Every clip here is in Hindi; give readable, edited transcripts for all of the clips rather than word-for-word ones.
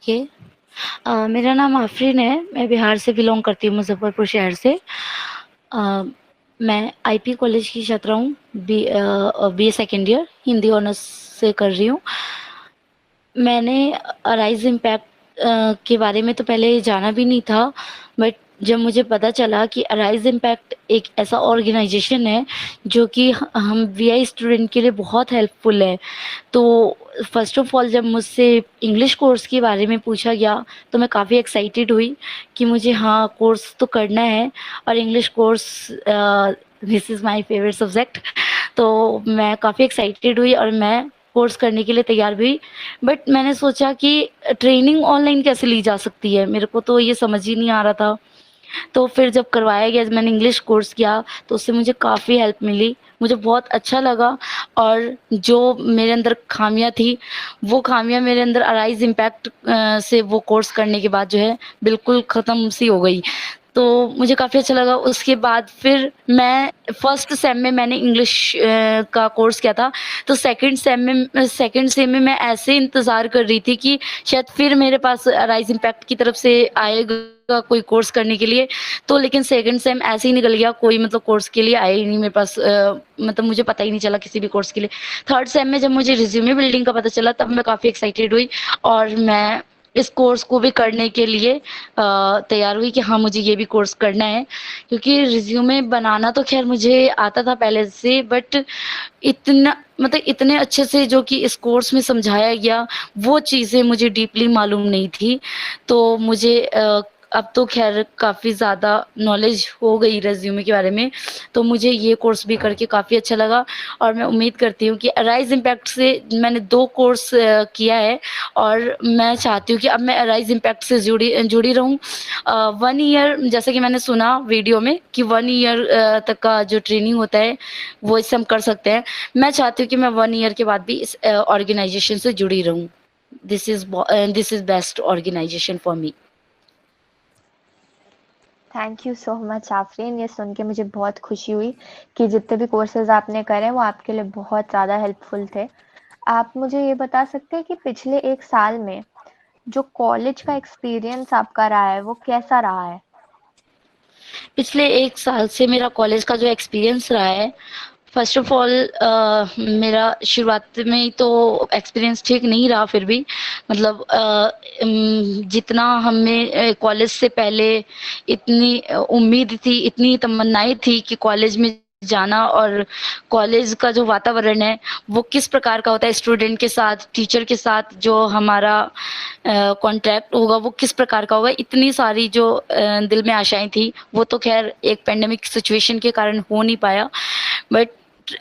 ओके। मेरा नाम आफ़रीन है, मैं बिहार से बिलॉन्ग करती हूँ, मुज़फ़्फ़रपुर शहर से। अ, मैं आईपी कॉलेज की छात्रा हूँ, BA second year Hindi honours से कर रही हूँ। मैंने राइज़ इम्पैक्ट के बारे में तो पहले जाना भी नहीं था, बट जब मुझे पता चला कि राइज़ इम्पैक्ट एक ऐसा ऑर्गेनाइज़ेशन है, जो कि ह हम वीआई स्टूडेंट के लिए बहुत हेल्पफुल है। तो फ़र्स्ट ऑफ़ ऑल जब मुझसे इंग्लिश कोर्स के बारे में पूछा गया, तो मैं काफ़ी एक्साइटेड हुई कि मुझे हाँ, कोर्स तो करना है और English course this is my favourite subject. तो मैं काफ़ी एक्साइटेड हुई और मैं कोर्स करने के लिए तैयार भी हुई। बट मैंने सोचा कि ट्रेनिंग ऑनलाइन कैसे ली जा सकती है? मेरे को तो ये समझ ही नहीं आ रहा था। तो फिर जब करवाया गया, जब मैंने इंग्लिश कोर्स किया, तो उससे मुझे काफ़ी हेल्प मिली। मुझे बहुत अच्छा लगा और जो मेरे अंदर ख़ामियाँ थी, वो ख़ामियाँ मेरे अंदर अराइज़ इम्पैक्ट से वो कोर्स करने के बाद जो है, बिल्कुल ख़त्म सी हो गई। तो मुझे काफ़ी अच्छा लगा। उसके बाद फिर मैं फर्स्ट सेम में मैंने इंग्लिश का कोर्स किया था, तो सेकंड सेम में मैं ऐसे इंतज़ार कर रही थी कि शायद फिर मेरे पास राइज़ इम्पैक्ट की तरफ से आएगा कोई कोर्स करने के लिए। तो लेकिन सेकंड सेम ऐसे ही निकल गया, कोई मतलब कोर्स के लिए आया ही नहीं मेरे पास, मतलब मुझे पता ही नहीं चला किसी भी कोर्स के लिए। थर्ड सेम में जब मुझे रिज़्यूमे बिल्डिंग का पता चला, तब मैं काफ़ी एक्साइटेड हुई और मैं इस कोर्स को भी करने के लिए तैयार हुई कि हाँ, मुझे ये भी कोर्स करना है। क्योंकि रिज़्यूमे बनाना तो ख़ैर मुझे आता था पहले से, बट इतना मतलब इतने अच्छे से जो कि इस कोर्स में समझाया गया, वो चीज़ें मुझे डीपली मालूम नहीं थी। तो मुझे अब तो ख़ैर काफ़ी ज़्यादा नॉलेज हो गई रिज़्यूमे के बारे में, तो मुझे ये कोर्स भी करके काफ़ी अच्छा लगा और मैं उम्मीद करती हूँ कि राइज़ इम्पैक्ट से मैंने 2 कोर्स किया है और मैं चाहती हूँ कि अब मैं राइज़ इम्पैक्ट से जुड़ी रहूँ। 1 ईयर जैसे कि मैंने सुना वीडियो में कि 1 ईयर तक का जो ट्रेनिंग होता है, वो इससे हम कर सकते हैं। मैं चाहती हूँ कि मैं 1 ईयर के बाद भी इस ऑर्गेनाइज़ेशन से जुड़ी रहूँ। This is best organisation for me. Thank you so much Afreen, ये सुन के मुझे बहुत खुशी हुई कि जितने भी कोर्सेज़ आपने करे वो आपके लिए बहुत ज़्यादा हेल्पफुल थे। आप मुझे ये बता सकते हैं कि पिछले 1 साल में जो कॉलेज का एक्सपीरियंस आपका रहा है, वो कैसा रहा है? पिछले 1 साल से मेरा कॉलेज का जो एक्सपीरियंस रहा है, फ़र्स्ट ऑफ़ ऑल मेरा शुरुआत में ही तो एक्सपीरियंस ठीक नहीं रहा फिर भी। मतलब जितना हमें कॉलेज से पहले इतनी उम्मीद थी, इतनी तमन्नाएँ थी कि कॉलेज में जाना और कॉलेज का जो वातावरण है, वो किस प्रकार का होता है स्टूडेंट के साथ, टीचर के साथ जो हमारा कॉन्टैक्ट होगा, वो किस प्रकार का होगा, इतनी सारी जो दिल में आशाएँ थी, वो तो ख़ैर एक पैंडेमिक सिचुएशन के कारण हो नहीं पाया। बट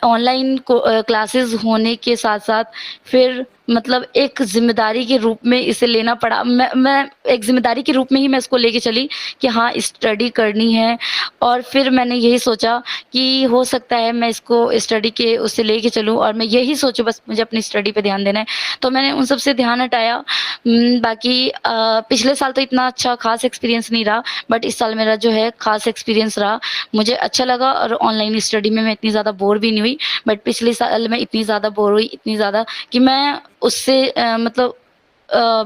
ऑनलाइन क्लासेस होने के साथ-साथ फिर मतलब एक ज़िम्मेदारी के रूप में इसे लेना पड़ा। मैं एक ज़िम्मेदारी के रूप में ही मैं इसको लेके चली कि हाँ, स्टडी करनी है और फिर मैंने यही सोचा कि हो सकता है मैं इसको स्टडी के उससे लेके चलूँ और मैं यही सोचूँ बस मुझे अपनी स्टडी पे ध्यान देना है। तो मैंने उन सब से ध्यान हटाया। बाकी पिछले साल तो इतना अच्छा ख़ास एक्सपीरियंस नहीं रहा, बट इस साल मेरा जो है ख़ास एक्सपीरियंस रहा। मुझे अच्छा लगा और ऑनलाइन स्टडी में मैं इतनी ज़्यादा बोर भी नहीं हुई, बट पिछले साल मैं इतनी ज़्यादा बोर हुई, इतनी ज़्यादा कि मैं उससे मतलब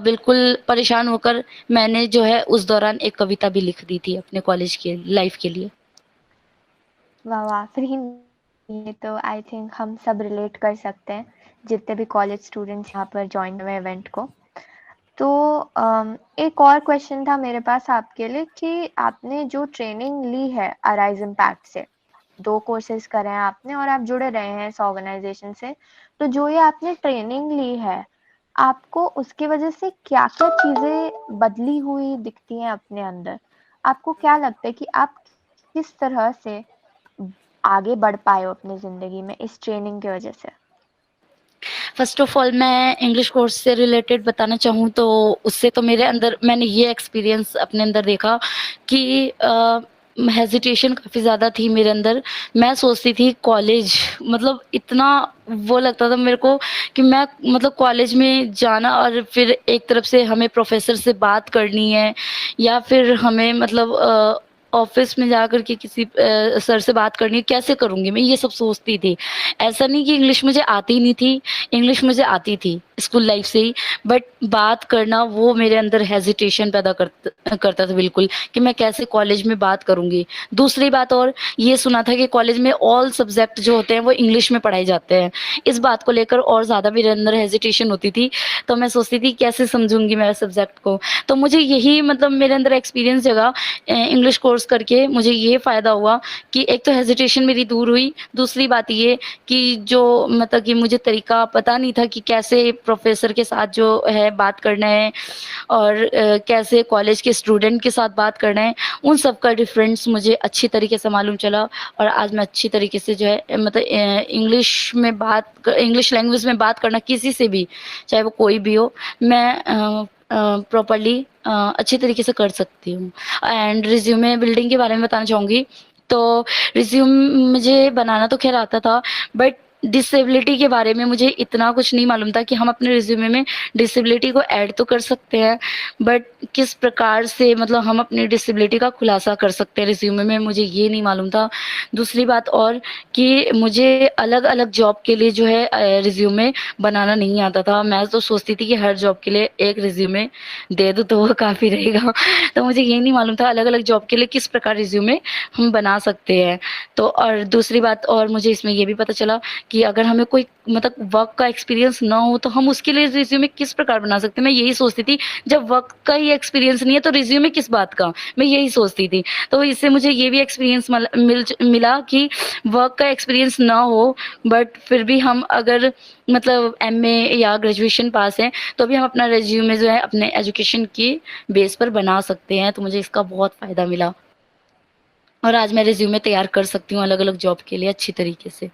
बिल्कुल परेशान होकर मैंने जो है उस दौरान एक कविता भी लिख दी थी अपने कॉलेज के लाइफ़ के लिए। वाह, वाह! आफ़रीन, ये तो आई थिंक हम सब रिलेट कर सकते हैं, जितने भी कॉलेज स्टूडेंट्स यहाँ पर जॉइन हुए इवेंट को। तो एक और क्वेश्चन था मेरे पास आपके लिए कि आपने जो ट्रेनिंग ली है अराइज़ इम्पैक्ट से, 2 कोर्सेज़ करे हैं आपने और आप जुड़े रहे हैं इस ऑर्गेनाइज़ेशन से। तो जो ये आपने ट्रेनिंग ली है, आपको उसकी वज़ह से क्या-क्या चीज़ें बदली हुई दिखती हैं अपने अंदर? आपको क्या लगता है कि आप किस तरह से आगे बढ़ पाए हो अपनी ज़िंदगी में इस ट्रेनिंग की वज़ह से? फ़र्स्ट ऑफ़ ऑल मैं इंग्लिश कोर्स से रिलेटेड बताना चाहूँ तो उससे तो मेरे अंदर मैंने ये एक्सपीरियंस अपने अंदर देखा कि हेज़िटेशन काफ़ी ज़्यादा थी मेरे अंदर। मैं सोचती थी कॉलेज मतलब इतना वो लगता था मेरे को कि मैं मतलब कॉलेज में जाना और फिर एक तरफ से हमें प्रोफ़ेसर से बात करनी है या फिर हमें मतलब ऑफ़िस में जाकर के किसी सर से बात करनी है, कैसे करूँगी? मैं ये सब सोचती थी। ऐसा नहीं कि इंग्लिश मुझे आती नहीं थी, इंग्लिश मुझे आती थी स्कूल लाइफ़ से ही, बट बात करना वो मेरे अंदर हेजिटेशन पैदा करता था बिल्कुल, कि मैं कैसे कॉलेज में बात करूँगी। दूसरी बात और ये सुना था कि कॉलेज में ऑल सब्जेक्ट जो होते हैं वो इंग्लिश में पढ़ाए जाते हैं। इस बात को लेकर और ज़्यादा मेरे अंदर हेजिटेशन होती थी, तो मैं सोचती थी कैसे समझूँगी मैं सब्जेक्ट को। तो मुझे यही मतलब मेरे अंदर एक्सपीरियंस जगा इंग्लिश कोर्स करके मुझे ये फ़ायदा हुआ कि एक तो हेजिटेशन मेरी दूर हुई, दूसरी बात ये कि जो मतलब कि मुझे तरीका पता नहीं था कि कैसे प्रोफ़ेसर के साथ जो है बात करना है और कैसे कॉलेज के स्टूडेंट के साथ बात करना है, उन सब का डिफ़रेंस मुझे अच्छी तरीके से मालूम चला और आज मैं अच्छी तरीके से जो है मतलब इंग्लिश लैंग्वेज में बात करना किसी से भी, चाहे वो कोई भी हो, मैं प्रॉपर्ली अच्छी तरीके से कर सकती हूँ। एंड रिज़्यूमे बिल्डिंग के बारे में बताना चाहूँगी, तो रिज़्यूम मुझे बनाना तो ख़ैर आता था, बट डिसेबिलिटी के बारे में मुझे इतना कुछ नहीं मालूम था कि हम अपने रिज़्यूमे में डिसेबिलिटी को ऐड तो कर सकते हैं, बट किस प्रकार से मतलब हम अपनी डिसेबिलिटी का खुलासा कर सकते हैं रिज़्यूमे में, मुझे ये नहीं मालूम था। दूसरी बात और कि मुझे अलग-अलग जॉब के लिए जो है रिज़्यूमे बनाना नहीं आता था। मैं तो सोचती थी कि हर जॉब के लिए एक रिज़्यूमे दे दूँ तो वो काफ़ी रहेगा। तो मुझे ये नहीं मालूम था अलग-अलग जॉब के लिए किस प्रकार रिज़्यूमे हम बना सकते हैं। तो और दूसरी बात और मुझे इसमें ये भी पता चला कि अगर हमें कोई मतलब वर्क का एक्सपीरियंस ना हो तो हम उसके लिए रिज़्यूमे किस प्रकार बना सकते हैं। मैं यही सोचती थी जब वर्क का ही एक्सपीरियंस नहीं है तो रिज़्यूमे किस बात का? मैं यही सोचती थी। तो इससे मुझे ये भी एक्सपीरियंस मिला कि वर्क का एक्सपीरियंस ना हो बट फिर भी हम अगर मतलब एमए या ग्रेजुएशन पास हैं, तो भी हम अपना रिज़्यूमे जो है अपने एजुकेशन के बेस पर बना सकते हैं। तो मुझे इसका बहुत फ़ायदा मिला और आज मैं रिज़्यूमे तैयार कर सकती हूँ अलग-अलग जॉब के लिए अच्छी तरीके से।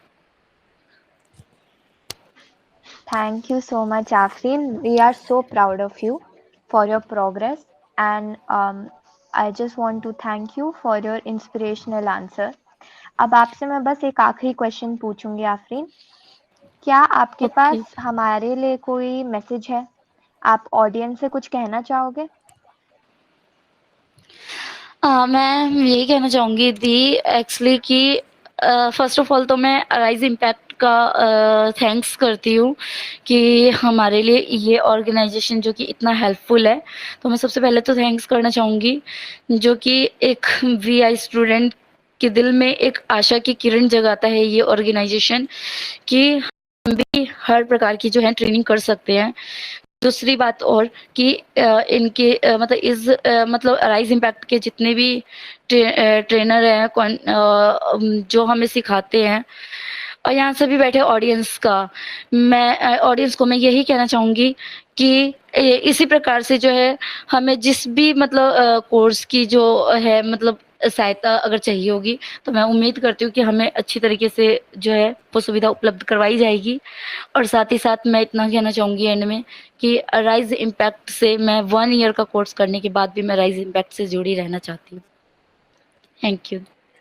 Thank you so much, Afreen. We are so proud of you for your progress, and I just want to thank you for your inspirational answer. अब आपसे मैं बस एक आखिरी क्वेश्चन पूछूंगी आफरीन, क्या आपके ओके। पास हमारे लिए कोई मैसेज है? आप ऑडियंस से कुछ कहना चाहोगे? मैं यही कहना चाहूँगी दी एक्चुअली कि फ़र्स्ट ऑफ़ ऑल तो मैं राइज़ इम्पैक्ट का थैंक्स करती हूँ कि हमारे लिए ये ऑर्गेनाइज़ेशन जो कि इतना हेल्पफुल है। तो मैं सबसे पहले तो थैंक्स करना चाहूँगी जो कि एक वीआई स्टूडेंट के दिल में एक आशा की किरण जगाता है ये ऑर्गेनाइज़ेशन कि हम भी हर प्रकार की जो है ट्रेनिंग कर सकते हैं। दूसरी बात और कि इनके मतलब मतलब राइज़ इम्पैक्ट के जितने भी ट्रेनर हैं जो हमें सिखाते हैं और यहाँ सभी बैठे ऑडियंस का मैं ऑडियंस को मैं यही कहना चाहूँगी कि इसी प्रकार से जो है हमें जिस भी मतलब कोर्स की जो है मतलब सहायता अगर चाहिए होगी तो मैं उम्मीद करती हूँ कि हमें अच्छी तरीके से जो है वो सुविधा उपलब्ध करवाई जाएगी। और साथ ही साथ मैं इतना कहना चाहूँगी एंड में कि राइज़ इम्पैक्ट से मैं 1 ईयर का कोर्स करने के बाद भी मैं राइज़ इम्पैक्ट से जुड़ी रहना चाहती हूँ। Thank you.